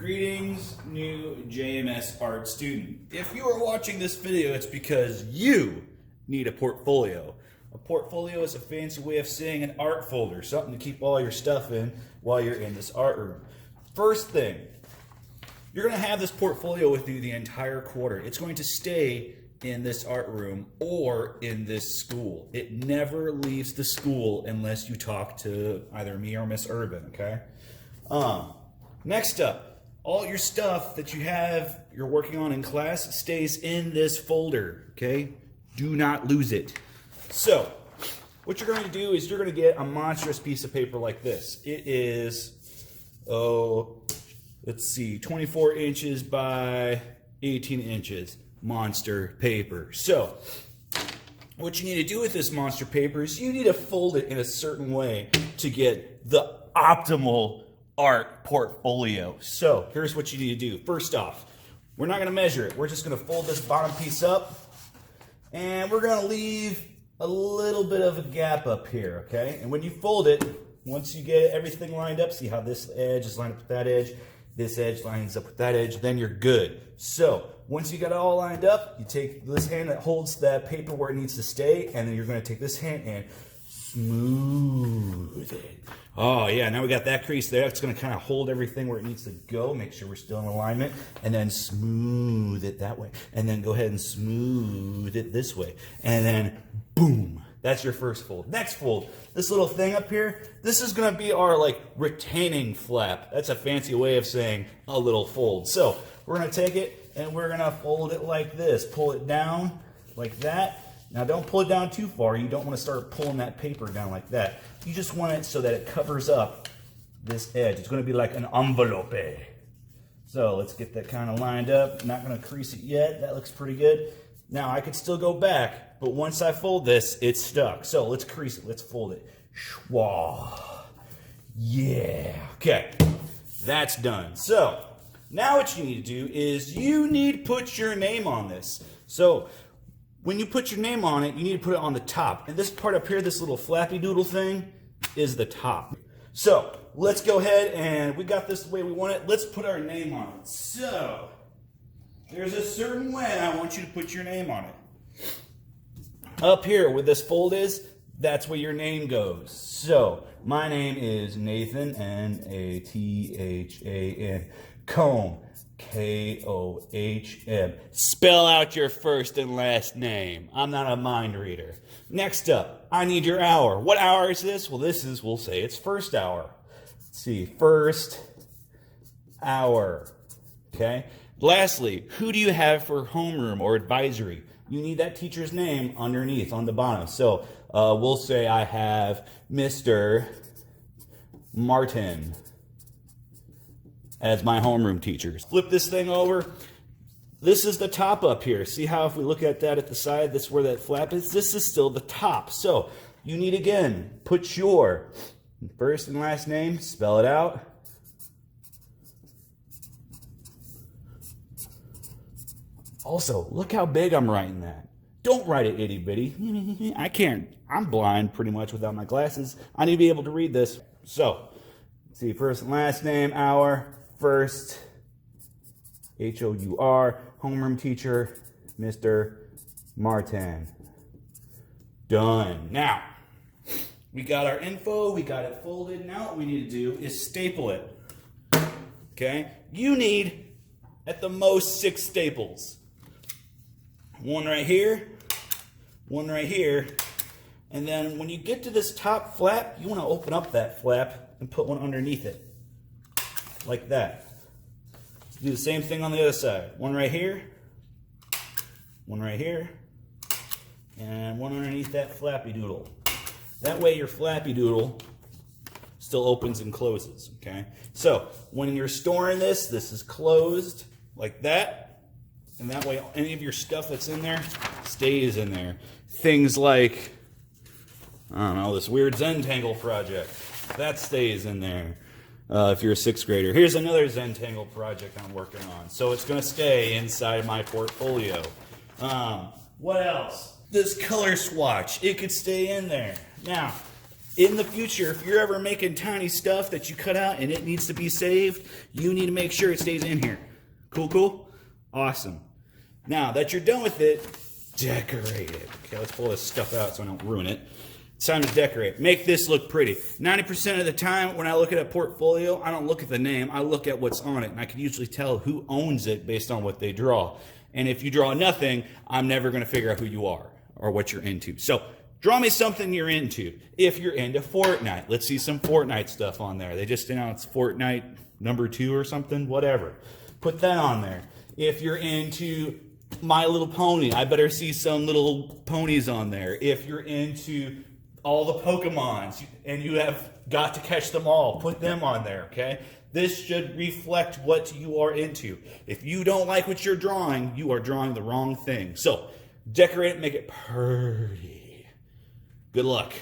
Greetings, new JMS Art student. If you are watching this video, it's because you need a portfolio. A portfolio is a fancy way of saying an art folder, something to keep all your stuff in while you're in this art room. First thing, you're going to have this portfolio with you the entire quarter. It's going to stay in this art room or in this school. It never leaves the school unless you talk to either me or Miss Urban, okay? Next up, all your stuff that you're working on in class stays in this folder, okay? Do not lose it. So, what you're going to do is you're going to get a monstrous piece of paper like this. It is, let's see, 24 inches by 18 inches. Monster paper. So, what you need to do with this monster paper is you need to fold it in a certain way to get the optimal art portfolio. So, here's what you need to do. First off, we're not going to measure it. We're just going to fold this bottom piece up, and we're going to leave a little bit of a gap up here, okay? And when you fold it, once you get everything lined up, see how this edge is lined up with that edge, this edge lines up with that edge, then you're good. So, once you got it all lined up, you take this hand that holds that paper where it needs to stay, and then you're going to take this hand and smooth it. Oh yeah, now we got that crease there. It's going to kind of hold everything where it needs to go. Make sure we're still in alignment, and then smooth it that way. And then go ahead and smooth it this way. And then boom. That's your first fold. Next fold, this little thing up here, this is going to be our retaining flap. That's a fancy way of saying a little fold. So we're going to take it and we're going to fold it like this. Pull it down like that. Now don't pull it down too far. You don't want to start pulling that paper down like that. You just want it so that it covers up this edge. It's going to be like an envelope. So let's get that kind of lined up. Not going to crease it yet. That looks pretty good. Now I could still go back, but once I fold this, it's stuck. So let's crease it. Let's fold it. Schwa. Yeah. Okay. That's done. So now what you need to do is you need to put your name on this. So when you put your name on it, you need to put it on the top. And this part up here, this little flappy doodle thing, is the top. So let's go ahead and we got this the way we want it. Let's put our name on it. So there's a certain way I want you to put your name on it. Up here where this fold is, that's where your name goes. So my name is Nathan, N-A-T-H-A-N, Cohn, K-O-H-M. Spell out your first and last name. I'm not a mind reader. Next up, I need your hour. What hour is this? Well, we'll say it's first hour. Let's see, first hour. Okay. Lastly, who do you have for homeroom or advisory? You need that teacher's name underneath on the bottom. So we'll say I have Mr. Martin as my homeroom teacher. Flip this thing over. This is the top up here. See how if we look at that at the side, that's where that flap is? This is still the top. So you need, again, put your first and last name, spell it out. Also, look how big I'm writing that. Don't write it itty bitty. I can't. I'm blind pretty much without my glasses. I need to be able to read this. So, let's see, first and last name, hour, first, H-O-U-R, homeroom teacher, Mr. Martin. Done. Now, we got our info, we got it folded. Now what we need to do is staple it. Okay? You need, at the most, 6 staples. One right here, one right here, and then when you get to this top flap, you want to open up that flap and put one underneath it, like that. Do the same thing on the other side. One right here, and one underneath that flappy doodle. That way your flappy doodle still opens and closes, okay? So when you're storing this, this is closed like that. And that way, any of your stuff that's in there stays in there. Things like, I don't know, this weird Zentangle project. That stays in there if you're a 6th grader. Here's another Zentangle project I'm working on. So it's going to stay inside my portfolio. What else? This color swatch. It could stay in there. Now, In the future, if you're ever making tiny stuff that you cut out and it needs to be saved, you need to make sure it stays in here. Cool, cool? Awesome. Now that you're done with it, decorate it. Okay, let's pull this stuff out so I don't ruin it. It's time to decorate. Make this look pretty. 90% of the time when I look at a portfolio, I don't look at the name, I look at what's on it. And I can usually tell who owns it based on what they draw. And if you draw nothing, I'm never going to figure out who you are or what you're into. So draw me something you're into. If you're into Fortnite, let's see some Fortnite stuff on there. They just announced Fortnite #2 or something, whatever. Put that on there. If you're into My Little Pony, I better see some little ponies on there. If you're into all the Pokemons and you have got to catch them all, put them on there, okay? This should reflect what you are into. If you don't like what you're drawing, you are drawing the wrong thing. So decorate it, make it pretty. Good luck.